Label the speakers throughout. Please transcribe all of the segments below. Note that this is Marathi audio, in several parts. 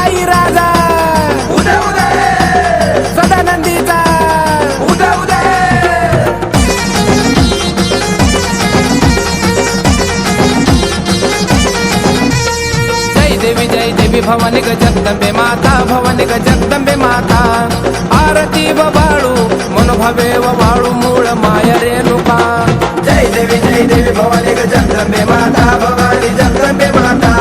Speaker 1: आई राजा
Speaker 2: उदय उदय
Speaker 1: सदानंदीचा
Speaker 2: उदय उदय
Speaker 1: जय देवी भवानी ग जगदंबे माता भवानी ग जगदंबे माता आरती व बाळू मनोभावे व वाळू मूळ माय रेणुका
Speaker 2: जय देवी भवानी ग जगदंबे माता भवानी जगदंबे माता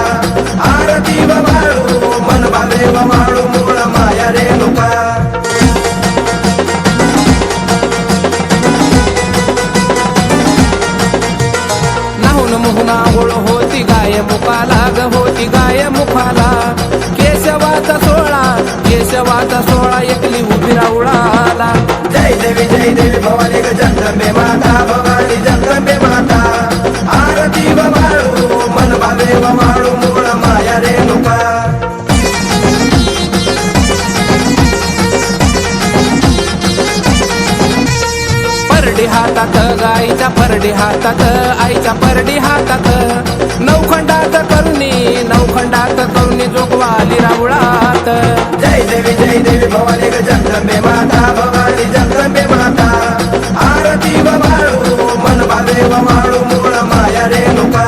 Speaker 2: आरती व वाळू मन भावे व वाळू मूळ माया रेणुका
Speaker 1: नाहून मुहुना होळ होती गाय मुखाला ग होती गाय मुखाला केशवाचा सोळा एकली उभी राऊळाला
Speaker 2: जय देवी भवानी ग जगदंबे माता भवानी जगदंबे माता आरती व वाळू मन भावे व वाळू मूळ माया रेणुका
Speaker 1: परडी हातात गाईच्या परडी हातात आईच्या परडी हातात नवखंडात करुणी जोगवाली राऊळात
Speaker 2: जय देवी भवानी ग जगदंबे माता भवानी जगदंबे माता आरती व वाळू मन भावे व वाळू मूळ माया रेणुका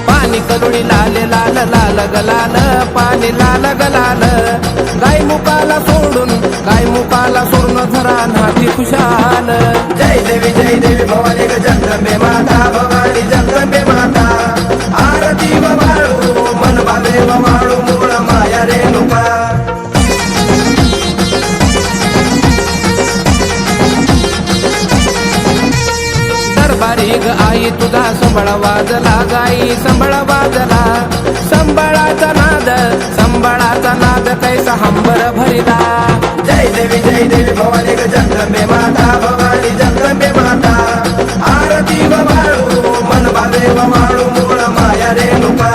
Speaker 1: पाणी करुणी लाल लाल लाल गलाल पाणी लाल गलाल गाय मुकाला सोडून धरा नाती खुशाल
Speaker 2: जय देवी भवानी ग जगदंबे माता भवानी जगदंबे माता आरती व वाळू मन भावे व वाळू मूळ माया रेणुका
Speaker 1: दरबारी ग आई तुझा संबळ वाजला गाई संबळ वाजला संबळाचा नाद कैसा हंबर भरिला
Speaker 2: जय देवी भवानी ग जगदंबे माता भवानी जगदंबे माता आरती व वाळू मन भावे व वाळू मूळ माया रेणुका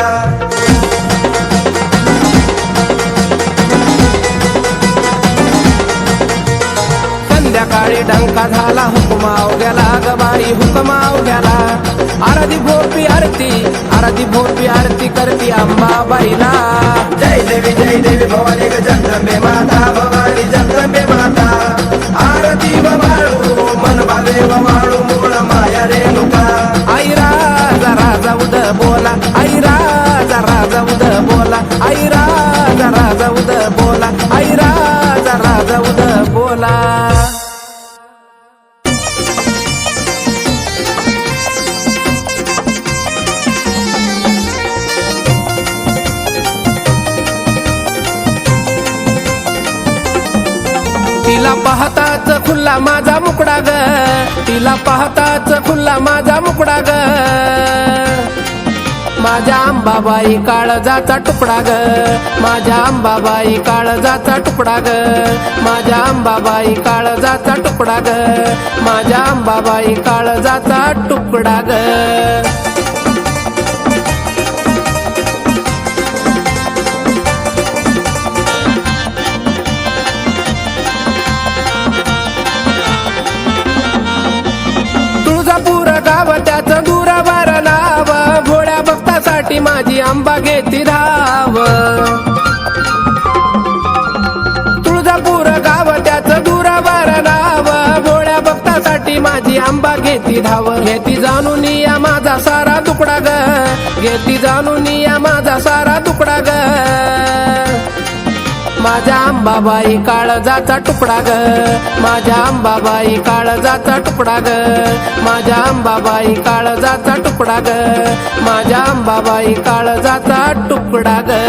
Speaker 1: संध्याकाळी डंका झाला हुकमाव गेला ग बाई हुकमाव गेला आरती भोपी आरती करती अंबाबाईला
Speaker 2: जय देवी भवानी ग जगदंबे माता भवानी जगदंबे माता आरती व वाळू मन भावे व वाळू मूळ माया रेणुका
Speaker 1: आई राजा उद बोला आई राजा उद बोला आई राजा उद बोला आई राजा उद बोला तिला पाहताच खुल्ला माझा मुकडा ग तिला पाहताच खुल्ला माझा मुकडा ग माझ्या अंबाबाई काळजाचा तुकडा ग माझ्या अंबाबाई काळजाचा तुकडा ग माझ्या अंबाबाई काळजाचा तुकडा ग माझ्या अंबाबाई काळजाचा तुकडा ग त्याचं दुराभार नाव भोळ्या भक्तासाठी माझी आंबा घेती धाव तुळजापूर गाव त्याचं दुराभार नाव भोळ्या भक्तासाठी माझी आंबा घेती धाव घेती जाणून या माझा सारा तुकडा ग घेती जाणून या माझा सारा तुकडा ग माझ्या अंबाबाई काळजाचा तुकडा ग माझ्या अंबाबाई काळजाचा तुकडा ग माझ्या अंबाबाई काळजाचा तुकडा ग माझ्या अंबाबाई काळजाचा तुकडा ग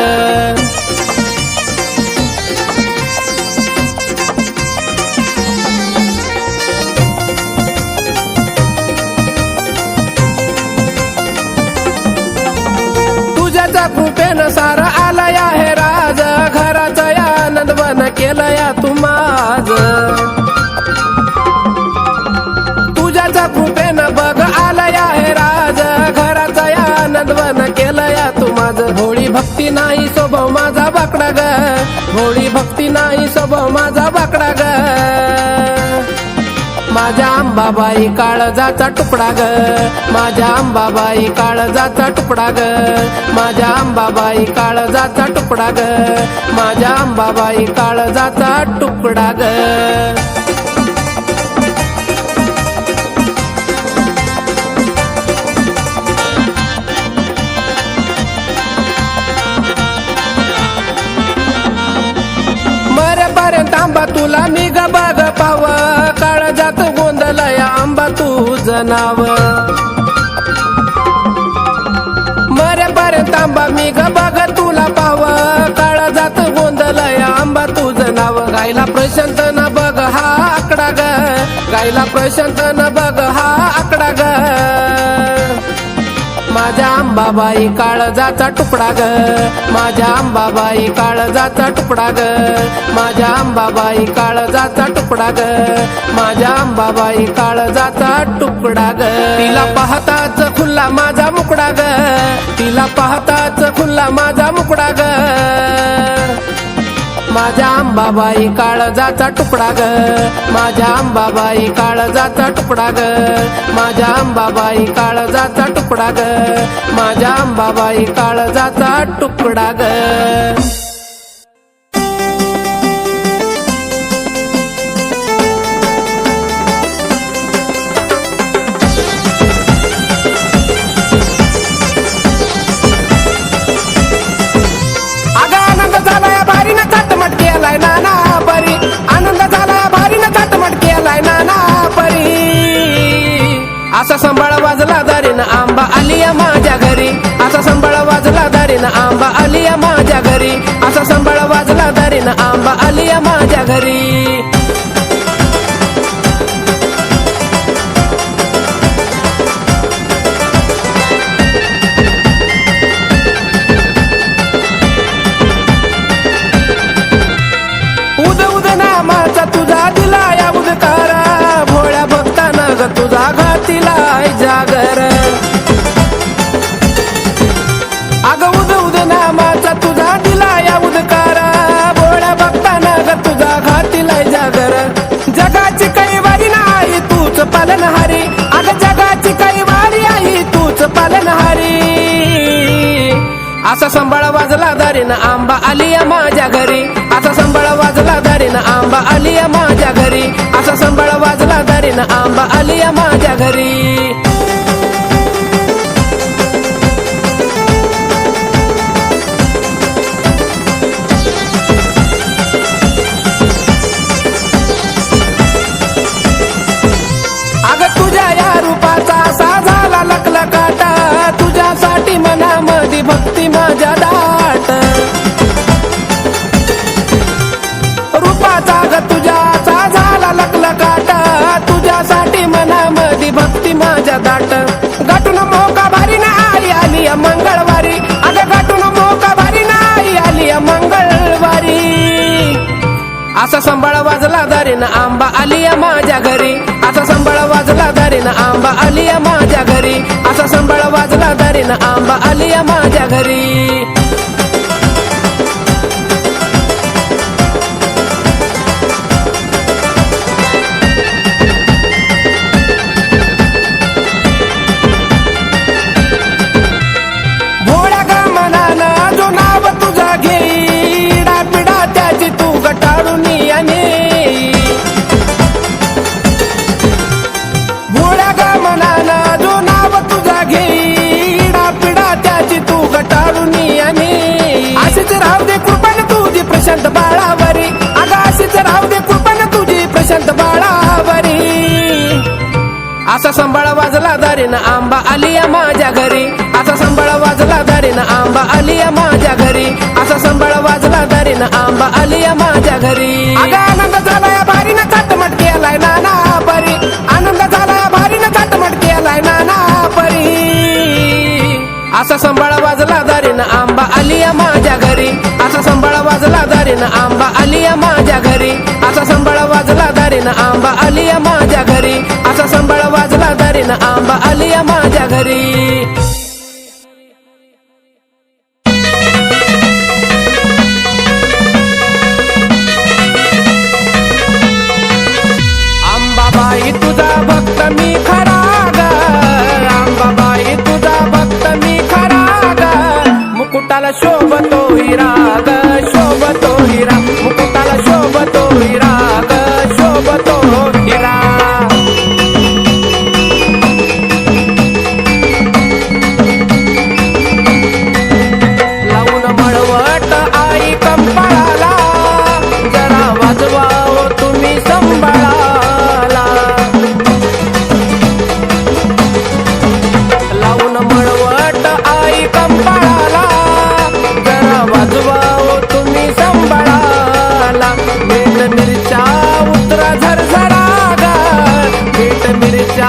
Speaker 1: तुझ्याच्या कृपेनं सारा आलाय आहे राज घराचा आनंदवन केलया तू माझ तुझ्याच्या कृपेनं बघ आलाय आहे राज घराचा आनंदवन केलया तू माझ होळी भक्ती नाही स्वभाव माझा बाकडा ग होळी भक्ती नाही स्वभाव माझा बाकडा ग माझ्या अंबाबाई काळजाचा तुकडा ग, माझ्या अंबाबाई काळजाचा तुकडा ग, माझ्या अंबाबाई काळजाचा तुकडा ग, माझ्या अंबाबाई काळजाचा तुकडा ग. मरेपर्यंत आंबा तुला मी ग बघ पाव, काळजात गोंधळय आंबा तुझं नाव. मरेपर्यंत आंबा मी ग बघ तुला पाव, काळजात गोंधळय आंबा तुझं नाव. गायला प्रशांत न बघ हा आकडा ग, गायला प्रशांत न बघ हा आकडा ग. माझ्या अंबाबाई काळजाचा तुकडा ग, माझ्या अंबाबाई काळजाचा तुकडा ग, माझ्या अंबाबाई काळजाचा तुकडा ग, माझ्या अंबाबाई काळजाचा तुकडा ग. तिला पाहताच खुल्ला माझा मुकडा ग, तिला पाहताच खुल्ला माझा मुकडा ग. माझ्या अंबाबाई काळजाचा तुकडा ग, माझ्या अंबाबाई काळजाचा तुकडा ग, माझ्या अंबाबाई काळजाचा तुकडा ग, माझ्या अंबाबाई काळजाचा तुकडा ग. असा संबळ वाजला दारीन आंबा आलिया माझ्या घरी, असा संबळ वाजला दारीन आंबा आलिया माझ्या घरी, असा संबळ वाजला दारीन आंबा आलिया माझ्या घरी. उद उद नामाचा तुझा दिला या उदकारा, भोळ्या भक्ताना ग तुझा घातीलाय जागर. अग उद उद नामाचा तुझा दिला या उदकारा, भोळ्या भक्ताना ग तुझा घातीलाय जागर. जगाची काही वारी नाही तूच पालनहारी, अग जगाची काही वारी आहे तूच पालनहारी. असा संबळ वाजला दारीन आंबा आलिया माझ्या घरी, असा संबळ वाजला दारीन आंबा आलिया माझ्या घरी, असा संबळ वाजला दारीन आंबा आलिया माझ्या घरी. अग तुझ्या या रूपाचा असा झाला लखलखाट, तुझ्यासाठी मनामध्ये भक्ती माझ्या दाट. रूपाचा ग तुझ्याचा झाला लखलखाट, तुझ्यासाठी मनामध्ये भक्ती माझ्या दाट. गाठून मोका भारी नाही आली मंगळवारी, अग गाठून मोका भारी नाही आली मंगळवारी. असा संबळ वाजला दारीन आंबा आलिया माझ्या घरी, असा संबळ वाजला दारीन आंबा आलिया माझ्या घरी, असा संबळ वाजला दारीन आंबा आलिया माझ्या घरी. भोळ्या ग मनानं जो नाव तुझा घेई, डापिडा त्याची तू गटाळून याने. भोळ्या ग मनानं जो नाव तुझा घेई, डापिडा त्याची तू गटाळून याने. अशीच राहू दे कृपण तुझी प्रशांत बाळावरी, अगं अशीच राहू दे कृपण तुझी प्रशांत बाळावरी. असा संबळ वाजला दारीन आंबा आलिया माझ्या घरी, असा संबळ वाजला दारीन आंबा आलिया माझ्या घरी, असा संबळ वाजला दारीन आंबा आलिया माझ्या घरी. अगं आनंद झाला या भारीनं थाटमाट केलाय नाना परी, आनंद झाला या भारीनं थाटमाट केलाय नाना परी. असा संबळ वाजला दारीन आंबा आलिया माझ्या घरी, असा संबळ वाजला दारीन आंबा आलिया माझ्या घरी, असा संबळ वाजला दारीन आंबा आलिया माझ्या घरी, असा संबळ वाजला दारीन आंबा आलिया माझ्या घरी. अंबाबाई भक्त मी खरा ग अंबाबाई तुझा भक्त मी खरा ग मुकुटाला शोभतो हिरा ग शोभतो हिरा मुकुटाला शोभतो हिरा ग शोभतो हिरा लावून मळवट आई कंपाळाला जरा वाजवा ओ तुम्ही संभाळाला लावून मळवट आई कंपाळाला जरा वाजवा ओ तुम्ही संभाळाला मीठ मिरच्या उतरा झरझरा ग मीठ मिरच्या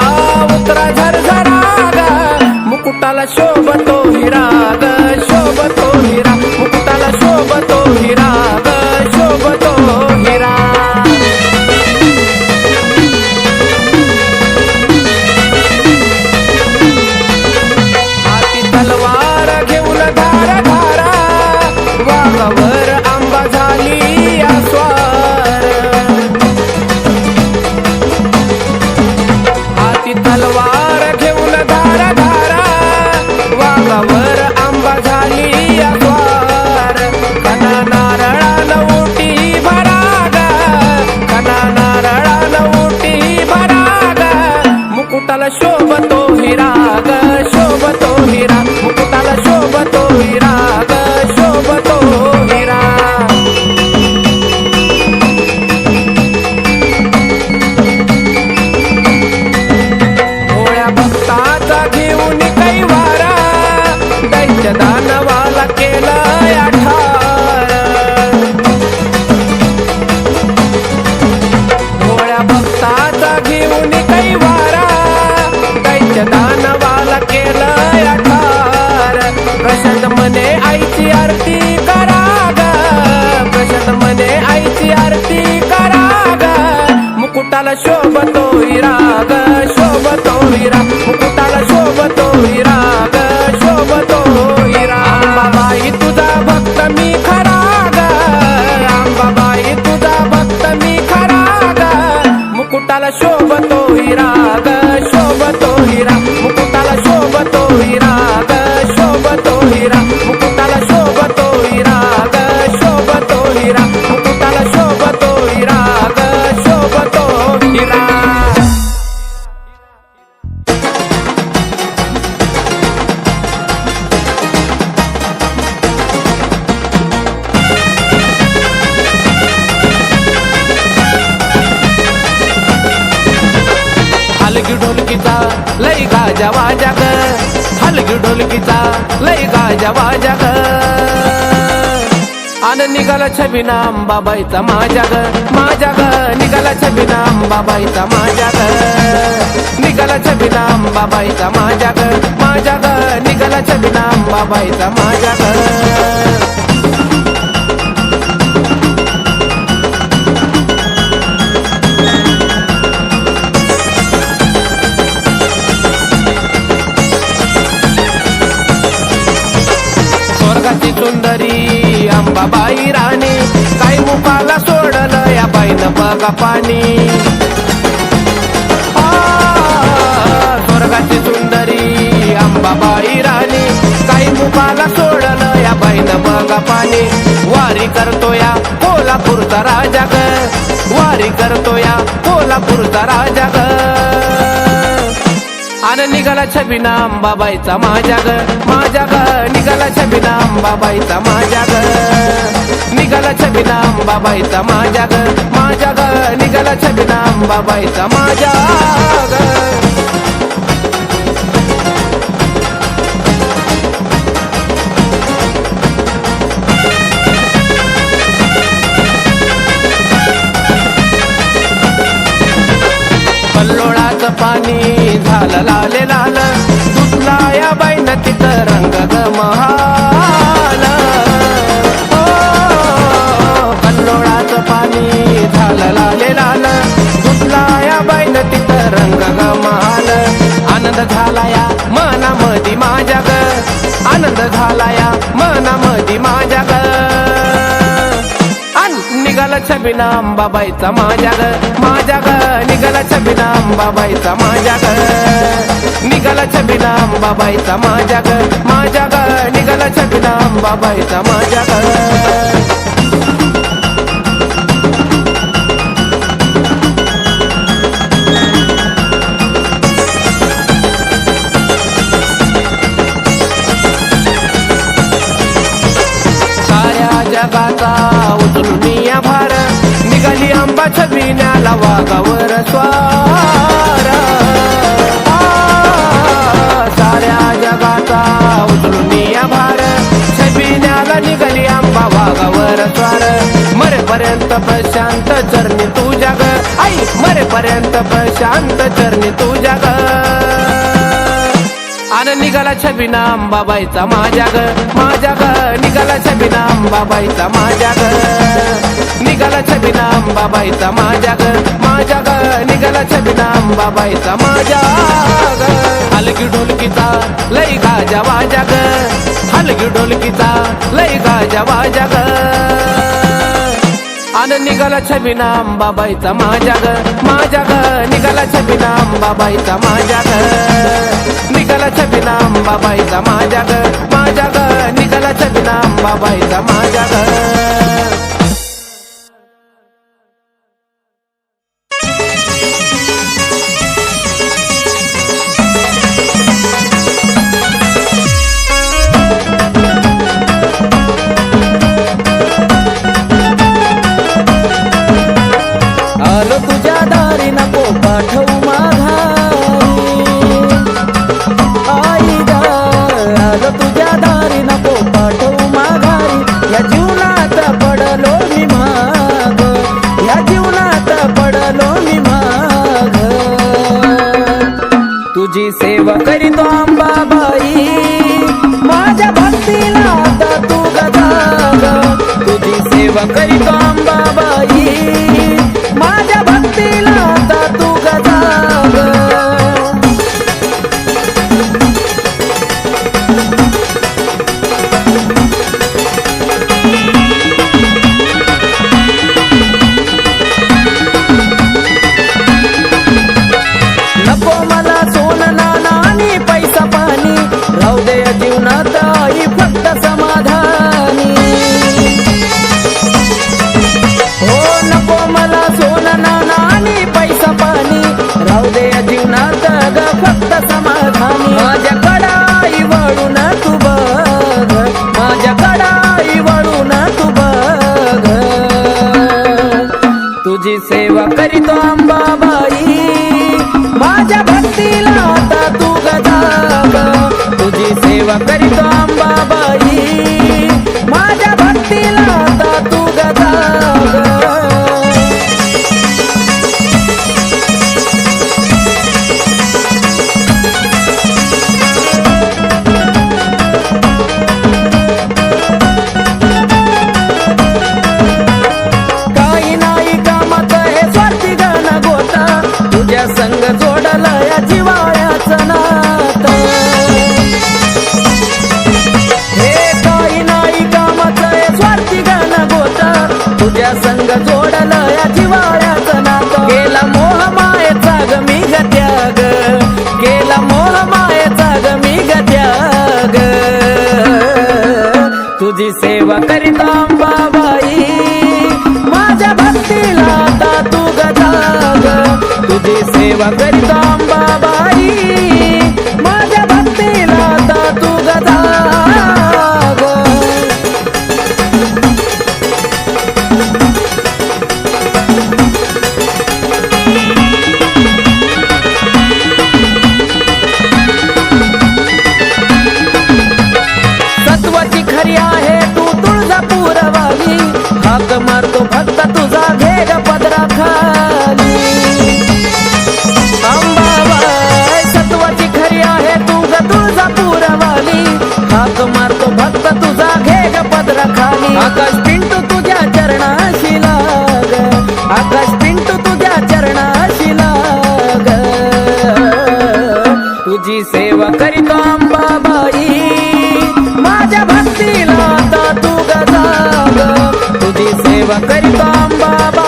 Speaker 1: उतरा झरझरा ग मुकुटाला शोभतो हिरा ग शोभतो हिरा मुकुटाला शोभतो हिरा ग शोभतो हिरा हाती तलवार घेऊन धारा धारा वाघावर आंबा झाली आस्वार हाती तलवार घेऊन धारा धारा वाघावर आंबा झाली आस्वार कना नारळानं उटी भरा ग कना नारळानं उटी भरा ग मुकुटाला शोभतो हिरा ग शोभतो हिरा मुकुटाला शोभतो हिरा ग शोभतो हिरा भोळ्या भक्ताचा घेऊन कैवारा दैत्य दानवाला केलं आठार भोळ्या भक्ताचा घेऊन कैवारा दैत्य दानवाला केलं आठार प्रशांत मने आईची आरती करा ग प्रशांत मने आईची आरती करा ग मुकुटाला शोभतो हिरा ग शोभतो हिरा मुकुटाला शोभतो हिरा ग शोभतो हिरा अंबाबाई तुझा भक्त मी खरा ग अंबाबाई तुझा भक्त मी खरा ग मुकुटाला शोभतो हिरा ग शोभतो हिरा मुकुटाला शोभतो हिरा ग शोभतो हिरा मुकुटाला शोभतो हिरा ग शोभतो हिरा मुकुटाला शोभतो हिरा ग शोभतो हिरा हलगी ढोलकीचा लई गाजा वाजा ग हलगी ढोलकीचा लई गाजा वाजा ग आन निघाला छबिना अंबाबाईचा माझ्या ग निघाला छबिना अंबाबाईचा माझ्या ग निघाला छबिना अंबाबाईचा माझ्या ग निघाला छबिना अंबाबाईचा माझ्या ग स्वर्गाची सुंदरी अंबाबाई राणी काय मुखाला सोडलं या बाईनं बघा पाणी स्वर्गाची सुंदरी अंबाबाई राणी काय मुखाला सोडलं या बाईनं बघा पाणी वारी करतो या कोल्हापूरचा राजा ग वारी करतो या कोल्हापूरचा राजा ग आन निघाला छबिना अंबाबाईचा माझ्या ग निघाला छबिना अंबाबाईचा माझ्या ग निघाला छबिना अंबाबाईचा माझ्या ग निघाला छबिना अंबाबाईचा माझ्या ग पल्लोळाचं पाणी झालं लाल लाल तुटला या बाईनं तिथं रंग ग महाल पल्लोळाचं पाणी झालं लाल लाल तुटला या बाईनं तिथं रंग ग महाल आनंद झाला या मनामधी माझ्या ग आनंद झाला या मनामधी माझ्या ग निघाला छबिना अंबाबाईचा माझ्या ग माझ्या ग निघाला छबिना अंबाबाईचा माझ्या ग निघाला छबिना अंबाबाईचा माझ्या ग माझ्या ग निघाला छबिना अंबाबाईचा माझ्या ग जगाचा उचलून या भार निघाली आंबा छबिन्याला वाघावर स्वार साऱ्या जगाचा उचलून या भार छबिन्याला निघाली आंबा वाघावर स्वार मरेपर्यंत प्रशांत चरणी तुझ्या ग आई मरेपर्यंत प्रशांत चरणी तुझ्या ग आन निघाला छबिना अंबाबाईचा माझ्या ग माझ्या ग निघाला छबिना अंबाबाईचा माझ्या ग निघाला छबिना अंबाबाईचा माझ्या ग माझ्या ग निघाला छबिना अंबाबाईचा माझ्या ग हलगी ढोलकीचा लई गाजा वाजा ग हलगी ढोलकीचा लई गाजा वाजा ग आन निघाला छबिना अंबाबाईचा माझ्या ग माझ्या ग निघाला छबिना अंबाबाईचा माझ्या ग निघाला छबिना अंबाबाईचा माझ्या ग माझ्या ग निघाला छबिना अंबाबाईचा माझ्या ग
Speaker 3: आलो तुझ्या दारी नको पाठवू माघारी आई ग आलो तुझ्या दारी नको पाठवू माघारी या जीवनात पडलो मी माग या जीवनात पडलो मी माग तुझी सेवा करीतो अंबाबाई माझ्या भक्तीला आता तू गजाग तुझी सेवा करीतो अंबाबाई माझ्या भक्तीला आता तू गजाग नको मला सोनं नाणं आणि पैसा पाणी राहू दे या जीवनात आई फक्त समाधानी हो नको मला सोनं नाणं आणि पैसा पाणी राहू दे या जीवनात ग फक्त समाधानी माझ्या कडाई वळून तू बघ माझ्या कडाई वळून तू बघ तुझी सेवा करीतो अंबाबाई माझ्या भक्तीला आता तू गजाग तुझी सेवा करीतो अंबाबाई माझ्या भक्तीला आता तू गजाग काही नाही कामात हे स्वार्थी गण गोता तुझ्या संग जोडला या जिवाळ्याचं नातं हे काही नाही कामाचं हे स्वार्थी गण गोता तुझ्या संग जोडला या जिवाळ्याचं नातं केला मोह मायेचा ग मी ग त्याग केला मोह मायेचा ग मी ग त्याग तुझी सेवा करीतो अंबाबाई माझ्या भक्तीला आता तू गजाग तुझी सेवा करीतो अंबाबाई माझ्या भक्तीला आता तू गजाग सत्वाची खरी आहे तू तुळजापूरवाली हाक मारतो भक्त तुझा घे ग पदरा खाली अंबाबाई सत्वाची खरी आहे तू ग तुळजापूरवाली हाक मारतो भक्त तुझा घे ग पदरा खाली आकाश पिंटू तुझ्या चरणाशी लाग आकाश पिंटू तुझ्या चरणाशी लाग तुझी सेवा करीतो अंबाबाई माझ्या भक्तीला आता तू गजाग तुझी सेवा करीतो अंबाबाई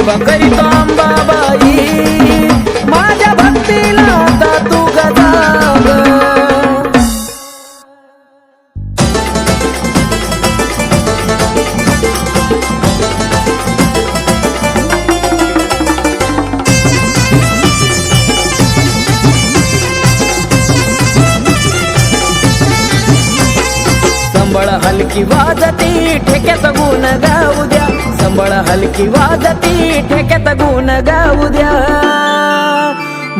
Speaker 3: सेवा करीतो अंबाबाई माझ्या भक्तीला आता तू गजाग संबळ हलकी वाजती ठेक्यात गुण गाऊ द्या संबळ हलकी वाजती ठेक्यात गुण गाऊ द्या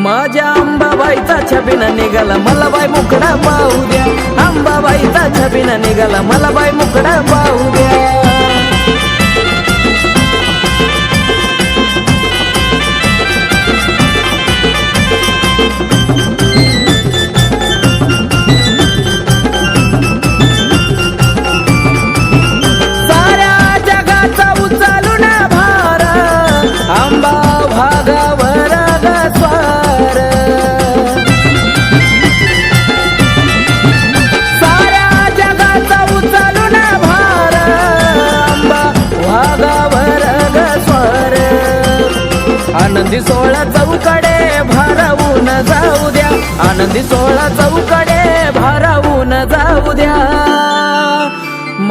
Speaker 3: माझ्या अंबाबाईचा छबिना निघाला मला बाई मुकडा पाहू द्या अंबाबाईचा छबिना निघाला मला बाई मुकडा पाहू द्या अंबा भागावर स्वार साऱ्या जगाचा उचलून भार अंबा भागावर स्वार आनंदी सोहळा चौकडे भारावून जाऊ द्या आनंदी सोहळा चौकडे भारावून जाऊ द्या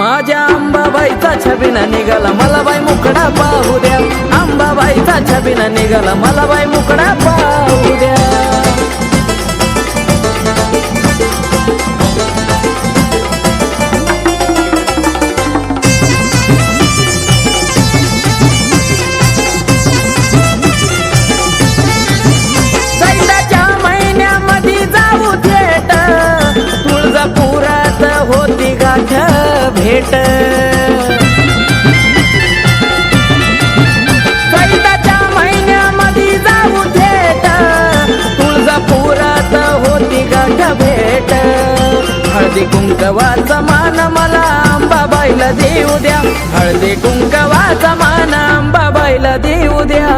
Speaker 3: माझ्या अंबाबाईचा छबिना निघाला मला बाई मुकडा पाहू द्या अंबाबाईचा छबिना निघाला मला बाई मुकडा पाहू द्या चैत्राच्या महिन्यामध्ये जाऊ थेट तुळजापुरात होती गाठ भेट चैत्राच्या महिन्यामध्ये जाऊ थेट तुळजापुरात होती गाठ भेट हळदी कुंकवाचा मान मला अंबाबाईला देऊ द्या हळदी कुंकवाचा मान अंबाबाईला देऊ द्या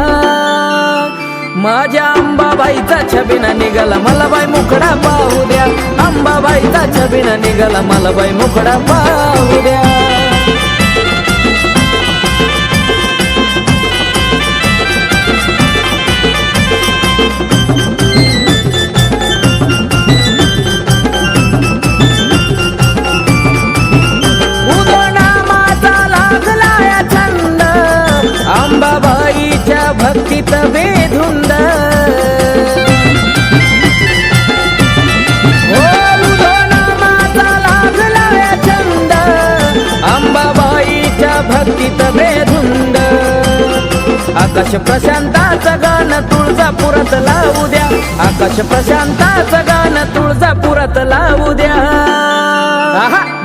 Speaker 3: माझ्या अंबाबाईचा छबिना निघाला मला बाई मुकडा पाहू द्या अंबाबाईचा छबिना निघाला मला बाई मुकडा पाहू द्या उदनामाचा लागलाय छंद अंबाबाईच्या भक्तीत बेधुंद अंबाबाईच्या भक्तीत बेधुंद आकाश प्रशांताचं गाणं तुळजापुरात लावू द्या आकाश प्रशांताचं गाणं तुळजापुरात लावू द्या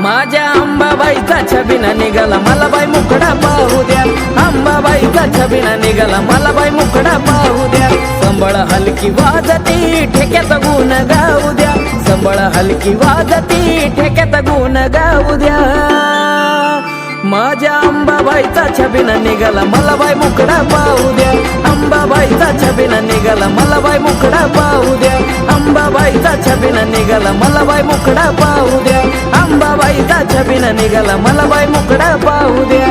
Speaker 3: माझ्या अंबाबाईचा छबिना निघाला मला बाई मुकडा पाहू द्या अंबाबाईचा छबिना निघाला मला बाई मुकडा पाहू द्या संबळ हलकी वाजती ठेक्यात गुण गाऊ द्या संबळ हलकी वाजती ठेक्यात गुण गाऊ द्या माझ्या अंबाबाईचा छबिना निघाला मला बाई मुकडा पाहू द्या अंबाबाईचा छबिना निघाला मला बाई मुकडा पाहू द्या अंबाबाईचा छबिना निघाला मला बाई मुकडा पाहू द्या अंबाबाईचा छबिना निघाला मला बाई मुकडा पाहू द्या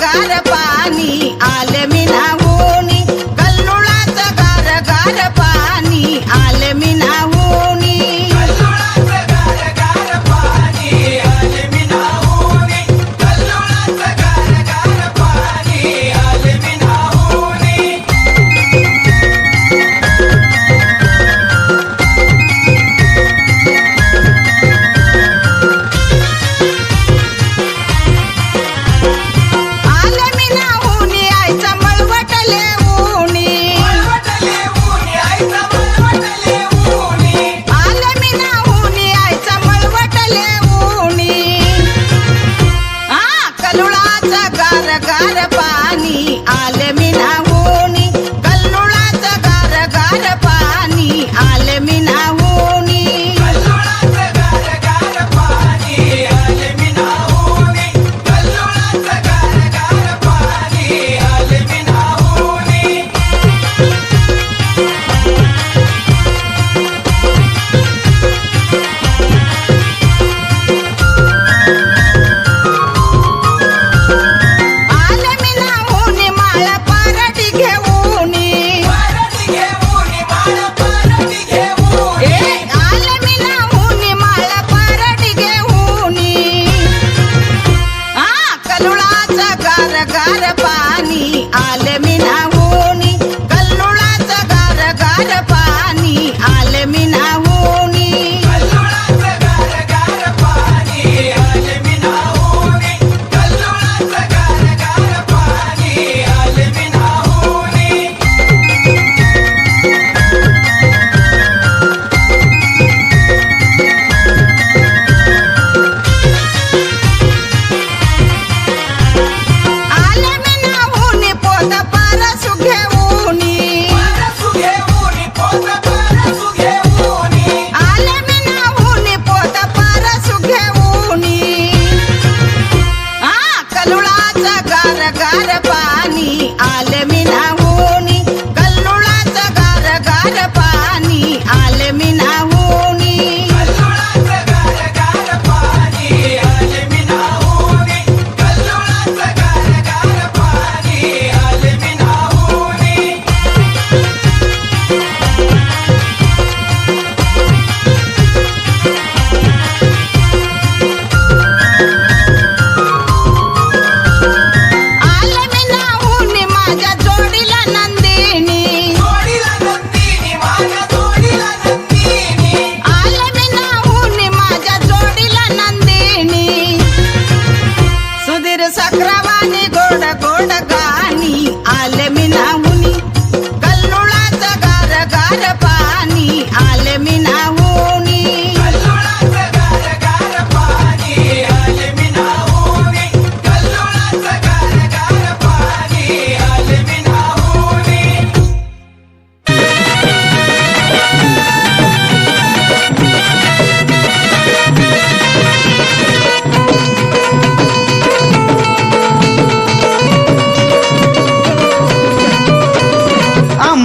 Speaker 4: गार पाणी आले मी नाहू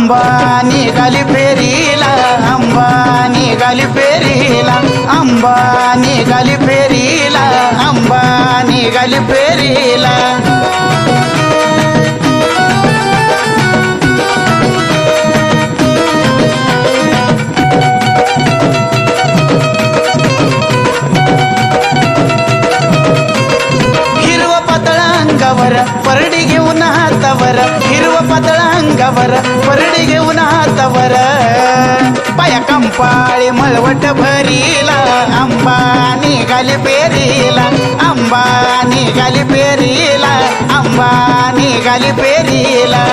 Speaker 4: आंबा निघाली फेरीला आंबा निघाली फेरीला आंबा निघाली फेरीला आंबा निघाली फेरीला हिरव पातळ अंगावर परडी घेऊन हातावर हिरव पातळ अंगावर परडी घेऊन हातावर पाया कंपाळी मळवट भरीला आंबा निघाली पेरीला आंबा निघाली पेरीला आंबा निघाली पेरीला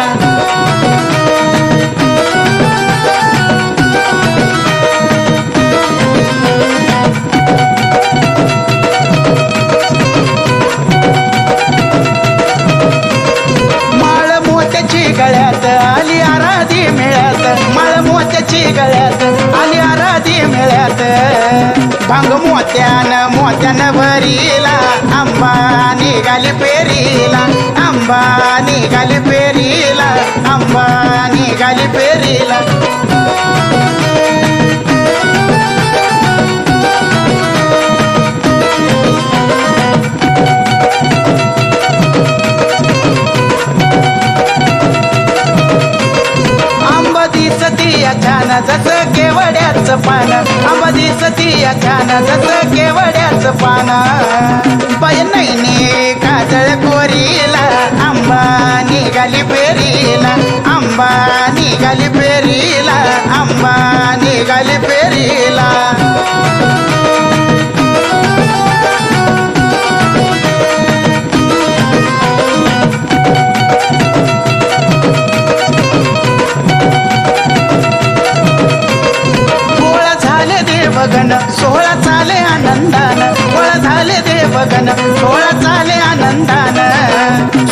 Speaker 4: माळ मोत्याची गळ्यात आली आराधी मेळ्यात माळ मोत्याची गळ्यात आली आराधी मेळ्यात भांग मोत्यानं भरीला आंबा निघाली पेरीला आंबा निघाली पेरीला आंबा निघाली पेरीला आंबा दिसती छान जसं केवड्याचं पान आंबा दिसती छान जसं केवड्याचं पान पाय नैनी काजळ कोरीला आंबा निघाली पेरीला आंबा निघाली पेरीला आंबा निघाली पेरीला गोळा झाले देवगण सोहळा चाले आनंदान गोळा झाले देवगण सोहळा चाले आनंदान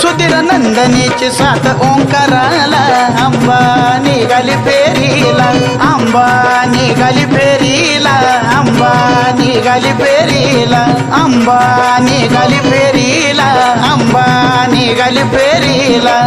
Speaker 4: सुधीर नंदनीची साथ ओंकाराला आंबा निघाली फेरीला आंबा निघाली फेरीला आंबा निघाली फेरीला आंबा निघाली फेरीला आंबा निघाली फेरीला